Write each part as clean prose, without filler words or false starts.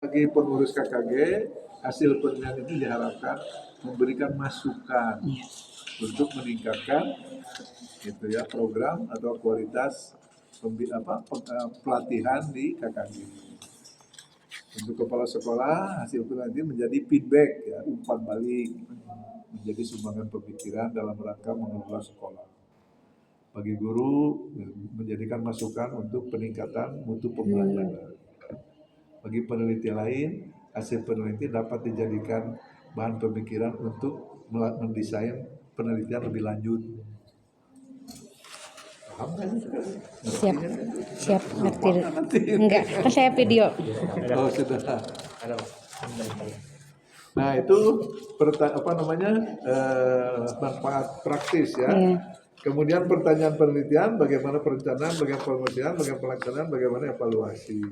Bagi pengurus KKG, hasil penilaian ini diharapkan memberikan masukan untuk meningkatkan gitu ya program atau kualitas pelatihan di KKG. Untuk kepala sekolah, hasil penilaian ini menjadi feedback ya, umpan balik, menjadi sumbangan pemikiran dalam rangka mengelola sekolah. Bagi guru, menjadikan masukan untuk peningkatan mutu pembelajaran. Bagi peneliti lain, hasil peneliti dapat dijadikan bahan pemikiran untuk mendesain penelitian lebih lanjut. Paham kan? Siap, siap, ngerti. Enggak, kan saya video. Oh sudah. Nah itu manfaat praktis ya. Iya. Kemudian pertanyaan penelitian, bagaimana perencanaan, bagaimana penelitian, bagaimana pelaksanaan, bagaimana evaluasi.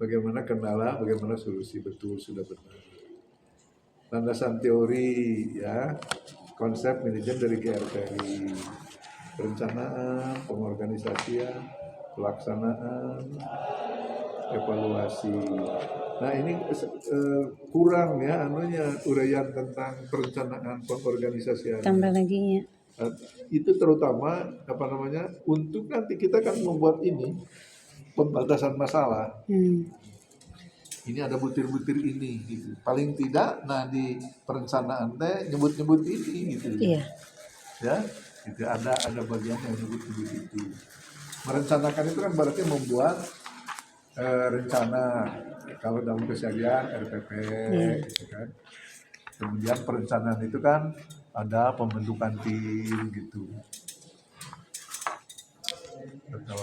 Bagaimana kendala, bagaimana solusi, betul sudah benar. Landasan teori ya, konsep manajemen dari GRTRI, perencanaan, pengorganisasian, pelaksanaan, evaluasi. Nah ini kurang ya uraian tentang perencanaan pengorganisasian. Tambah lagi ya. Itu terutama untuk nanti kita kan membuat ini pembatasan masalah. Ini ada butir-butir ini gitu. Paling tidak di perencanaan nyebut-nyebut ini gitu. Iya. Ya, itu ada bagian yang nyebut-nyebut itu. Merencanakan itu kan berarti membuat rencana. Kalau dalam keseharian RPP gitu kan. Kemudian perencanaan itu kan ada pembentukan tim gitu.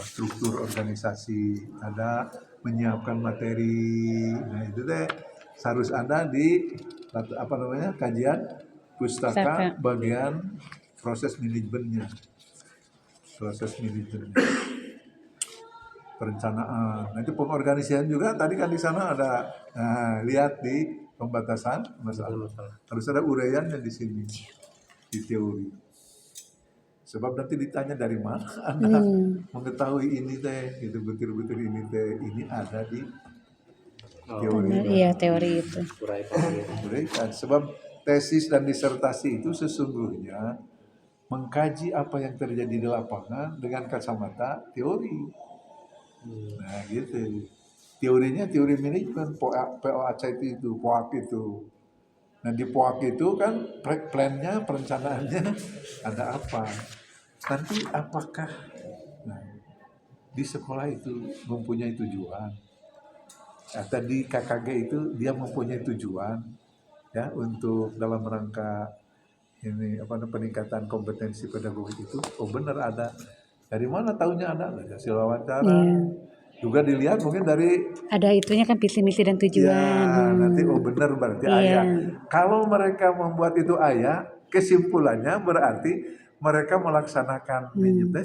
Struktur organisasi, ada menyiapkan materi. Nah itu harus ada di kajian pustaka bagian proses manajemennya, perencanaan. Nah itu pengorganisasian juga tadi kan di sana ada lihat di pembatasan masalah. Harus ada uraiannya di sini di teori. Sebab nanti ditanya dari mana Anda mengetahui ini gitu butir-butir ini ini ada di teori. Iya teori itu. Sebab tesis dan disertasi itu sesungguhnya mengkaji apa yang terjadi di lapangan dengan kacamata teori. Nah gitu. Teorinya teori manajemen POAC itu, POAC itu. Nah di POAC itu kan plan-nya, perencanaannya ada apa. Nanti apakah di sekolah itu mempunyai tujuan? Atau di KKG itu dia mempunyai tujuan ya untuk dalam rangka ini peningkatan kompetensi pedagogik itu. Oh benar ada. Dari mana tahunya ada? Dari hasil wawancara. Juga dilihat mungkin dari ada itunya kan visi-misi dan tujuan. Ya, nanti benar berarti ayah. Kalau mereka membuat itu ayah, kesimpulannya berarti mereka melaksanakan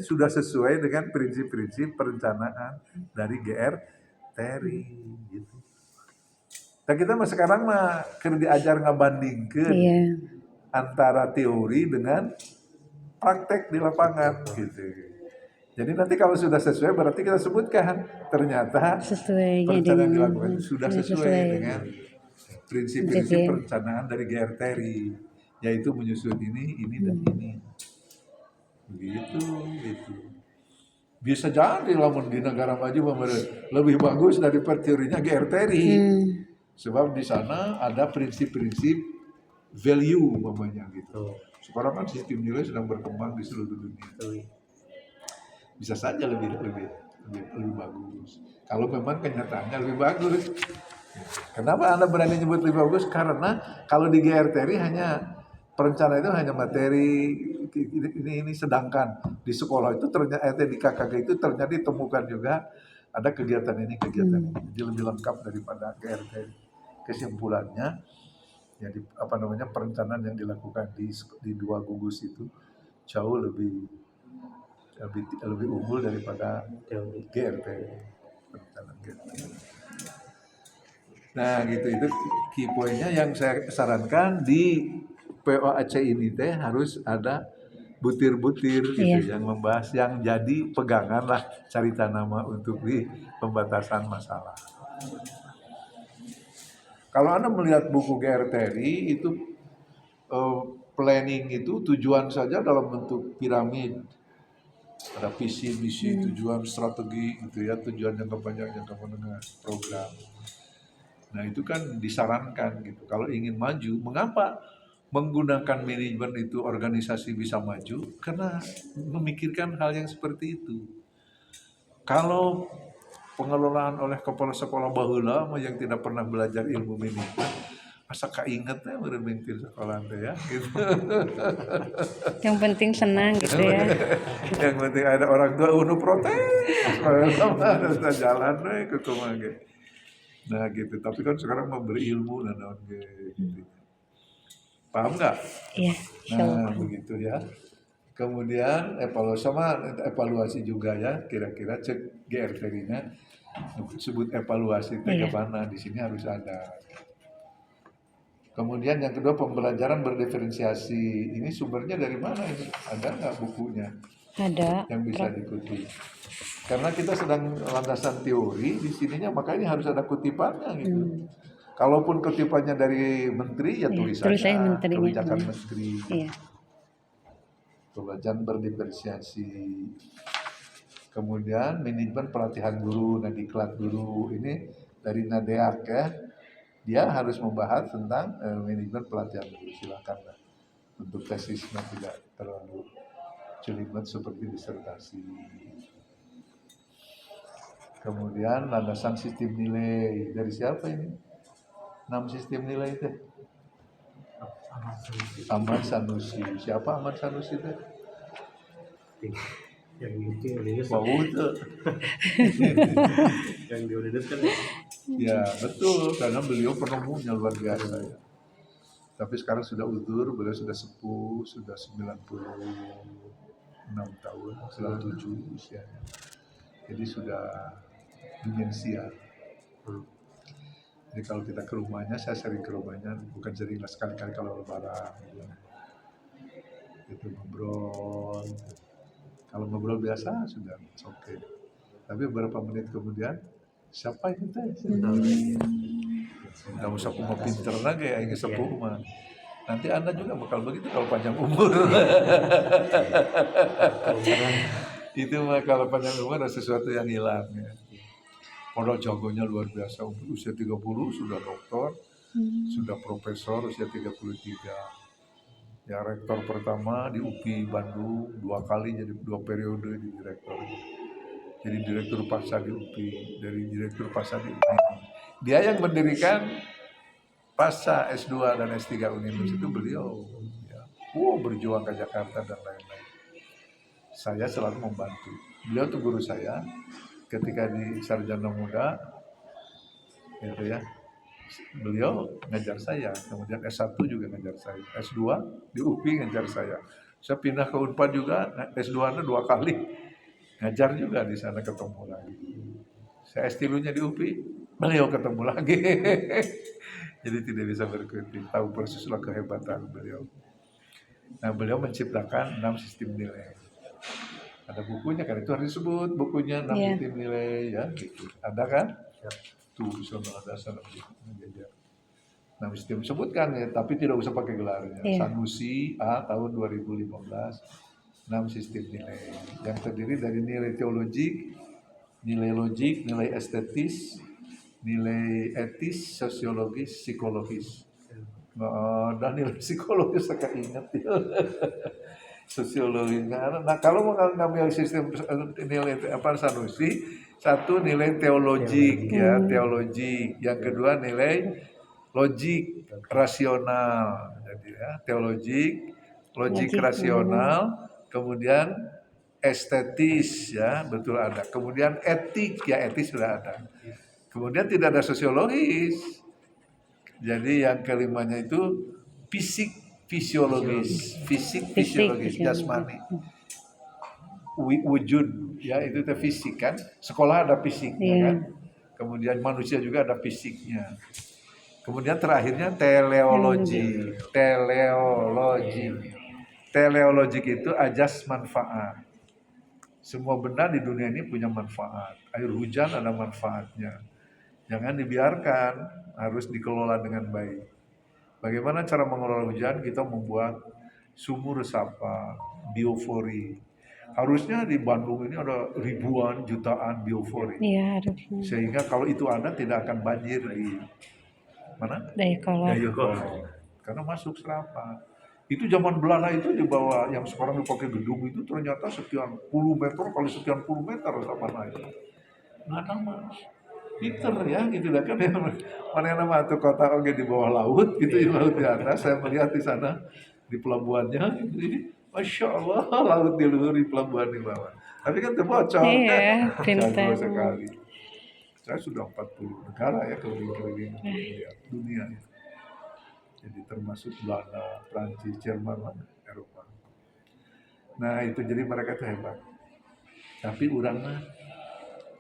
sudah sesuai dengan prinsip-prinsip perencanaan dari GRTRI gitu. Dan kita sekarang diajar ngebandingkan antara teori dengan praktek di lapangan gitu. Jadi nanti kalau sudah sesuai berarti kita sebutkan ternyata perencanaan dilakukan sudah sesuai dengan prinsip-prinsip perencanaan dari GRTRI, yaitu menyusun ini dan ini. Begitu. Bisa jadi lamun di negara maju lebih bagus dari teorinya GRTRI. Sebab di sana ada prinsip-prinsip value namanya gitu. Sekarang kan sistem nilai sedang berkembang di seluruh dunia. Bisa saja lebih bagus. Kalau memang kenyataannya lebih bagus. Kenapa Anda berani nyebut lebih bagus? Karena kalau di GRTRI hanya perencanaan itu hanya materi ini sedangkan di sekolah itu ternyata di KKG itu ternyata ditemukan juga ada kegiatan ini. Jadi lebih lengkap daripada GRTRI. Kesimpulannya jadi perencanaan yang dilakukan di dua gugus itu jauh lebih unggul daripada GRTRI. Nah gitu, itu key point-nya yang saya sarankan di POAC ini harus ada butir-butir gitu yang membahas, yang jadi pegangan lah cerita nama untuk di pembatasan masalah. Kalau Anda melihat buku GR Terry itu planning itu tujuan saja dalam bentuk piramid. Ada visi, misi, tujuan, strategi gitu ya, tujuan jangka panjang, jangka menengah, program. Nah itu kan disarankan gitu. Kalau ingin maju, mengapa menggunakan manajemen itu organisasi bisa maju? Karena memikirkan hal yang seperti itu. Kalau pengelolaan oleh kepala sekolah baheula yang tidak pernah belajar ilmu manajemen, asa kaingetnya berbentir sekolah teh ya gitu. Yang penting senang gitu ya. Yang penting ada orang tua unu protes, sama jalan we ke kumaha ge. Nah gitu, tapi kan sekarang memberi ilmu dan naon ge gitu. Paham nggak? Iya, Nah insyaallah. begitu ya. Kemudian evaluasi juga ya, kira-kira cek GRT-nya sebut evaluasi teh Iya. mana di sini harus ada. Kemudian yang kedua pembelajaran berdiferensiasi. Ini sumbernya dari mana ini? Ada nggak bukunya Ada. yang bisa diikuti? Karena kita sedang landasan teori di sininya, makanya harus ada kutipannya gitu. Kalaupun kutipannya dari menteri ya Iya, tulis tulis aja saja menterinya. kebijakan menteri. Iya. Pembelajaran berdiferensiasi. Kemudian manajemen pelatihan guru, nadiklat guru ini dari Nadeak ya. Dia harus membahas tentang manajemen pelatihan guru. Silakan lah. Untuk tesisnya tidak terlalu jelimet seperti disertasi. Kemudian landasan sistem nilai dari siapa ini? 6 sistem nilai itu. Ahmad Sanusi. Siapa Ahmad Sanusi itu? Yang itu Unides Wow, itu. yang di Unides kan Ya betul, karena beliau penemunya luar biasa ya. Tapi sekarang sudah utur, beliau sudah sepuh, sudah 96 tahun, 97 usianya. Jadi sudah demensia. Jadi kalau kita ke rumahnya, saya sering ke rumahnya, bukan sering lah, sekali-kali kalau lebaran. Itu ngobrol. Kalau ngobrol biasa sudah oke. Tapi beberapa menit kemudian, siapa itu teh? Nggak usah mau pinter lagi, ingin sepuh mah. Nanti Anda juga bakal begitu kalau panjang umur. Itu mah kalau panjang umur ada sesuatu yang hilang ya. Padahal jagonya luar biasa, usia 30 sudah doktor, sudah profesor usia 33. Ya rektor pertama di UPI Bandung, 2 kali jadi 2 periode di direktur. Jadi direktur pasar di UPI, dari direktur pasar di UPI. Dia yang mendirikan pasca S2 dan S3 Unilus itu beliau. Ya. Berjuang ke Jakarta dan lain-lain. Saya selalu membantu. Beliau tuh guru saya ketika di sarjana muda, gitu ya. Beliau ngajar saya, kemudian S1 juga ngajar saya, S2 di UPI ngajar saya. Saya pindah ke Unpad juga, S2-nya 2 kali. Ngajar juga di sana, ketemu lagi. Saya S3-nya di UPI, beliau ketemu lagi. Jadi tidak bisa berkutik, tahu persislah kehebatan beliau. Nah beliau menciptakan 6 sistem nilai. Ada bukunya kan, itu harus disebut bukunya 6 sistem nilai ya gitu. Ada kan? Tuh bisa ada sana menjajar. Nah sistem sebutkan ya, tapi tidak usah pakai gelarnya. Sanusi A tahun 2015, 6 sistem nilai yang terdiri dari nilai teologik, nilai logik, nilai estetis, nilai etis, sosiologis, psikologis. Dan nilai psikologis saya ingat ya. Sosiologi. Nah kalau mau ngambil sistem nilai apa Sanusi, satu nilai teologik ya, teologik. Yang kedua nilai logik rasional. Jadi ya, teologik, logik rasional, kemudian estetis ya, betul ada. Kemudian etik ya, etis sudah ada. Kemudian tidak ada sosiologis. Jadi yang kelimanya itu fisik fisiologis, fisiologis, jasmani. Wujud ya itu fisik kan. Sekolah ada fisiknya kan. Kemudian manusia juga ada fisiknya. Kemudian terakhirnya teleologi. Teleologi itu ajas manfaat. Semua benda di dunia ini punya manfaat. Air hujan ada manfaatnya. Jangan dibiarkan, harus dikelola dengan baik. Bagaimana cara mengelola hujan? Kita membuat sumur resapan, biofori. Harusnya di Bandung ini ada ribuan, jutaan biofori. Iya, harusnya. Sehingga kalau itu ada tidak akan banjir di mana? Dayakolot. Dayakolot. Karena masuk serapan. Itu zaman Belanda itu di bawah yang sekarang dipakai gedung itu ternyata sekian puluh meter kali sekian puluh meter resapan air. Nggak nama. Pinter ya gitu lah kan ya. Mana nama tuh kota oke di bawah laut gitu di laut di atas. Saya melihat di sana di pelabuhannya gitu. Masya Allah laut di luar di pelabuhan di bawah. Tapi kan terbocor. Iya, pintar. Jago sekali. Saya sudah 40 negara ya keliling-keliling dunia ya. Jadi termasuk Belanda, Prancis, Jerman, Eropa. Nah itu jadi mereka itu hebat. Tapi orang mah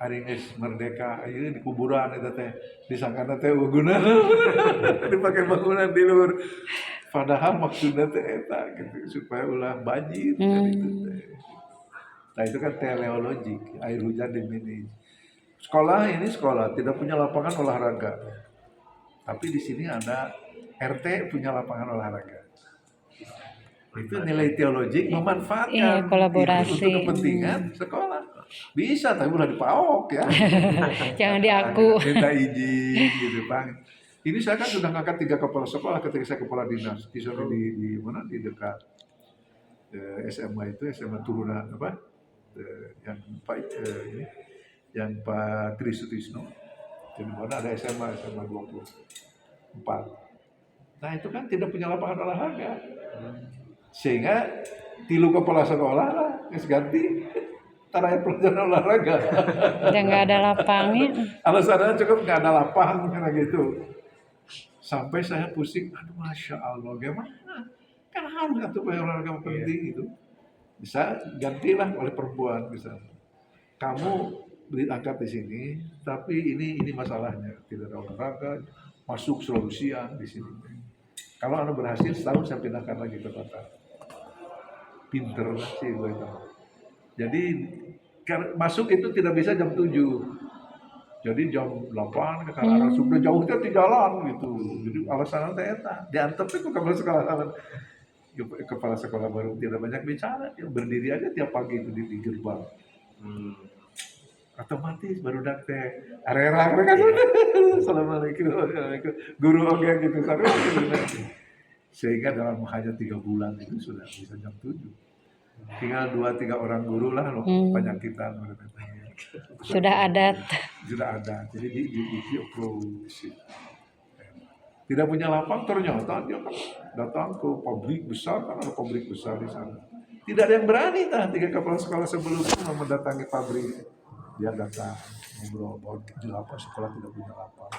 hari geus merdeka, ayo di kuburan itu teh disangkana teh bangunan, dipakai bangunan di luar. Padahal maksudnya teh eta gitu supaya ulah banjir kan itu teh. Nah itu kan teleologik, air hujan dimanage. Sekolah ini sekolah tidak punya lapangan olahraga, tapi di sini ada RT punya lapangan olahraga. Itu nilai teologik memanfaatkan Iya, kolaborasi. itu untuk kepentingan sekolah. Bisa, tapi udah dipaok ya. Jangan di aku. Minta izin gitu Pak. Ini saya kan sudah ngangkat 3 kepala sekolah ketika saya kepala dinas di sana di mana di dekat SMA itu SMA turunan apa yang Pak ini yang Pak Tri Sutisno. Di mana ada SMA 24. Nah itu kan tidak punya lapangan olahraga. Sehingga 3 kepala sekolah lah ganti taraya pelajaran olahraga. Udah nggak ada lapangnya. Alasannya cukup nggak ada lapangan karena gitu. Sampai saya pusing, aduh Masya Allah, gimana? Kan harus satu olahraga penting itu. Bisa gantilah oleh perempuan bisa. Kamu diangkat di sini, tapi ini masalahnya tidak ada olahraga, masuk selalu siang di sini. Kalau Anda berhasil setahun saya pindahkan lagi ke kota. Pinter sih gue itu. Jadi masuk itu tidak bisa jam 7. Jadi jam 8 ke arah sudah jauhnya di jalan gitu. Jadi alasannya teh eta. Diantep itu kepala sekolah baru tidak banyak bicara, dia berdiri aja tiap pagi itu di gerbang. Otomatis baru teh arera kan. Assalamualaikum. Guru oke gitu kan. Sehingga dalam hanya 3 bulan itu sudah bisa jam 7. Tinggal 2-3 orang guru lah loh penyakitan. Sudah adat. Sudah ada, jadi di approach. Tidak punya lapang ternyata dia datang ke pabrik besar, karena ada pabrik besar di sana. Tidak ada yang berani 3 kepala sekolah sebelumnya mendatangi pabrik. Dia datang ngobrol bahwa di lapangan sekolah tidak punya lapang.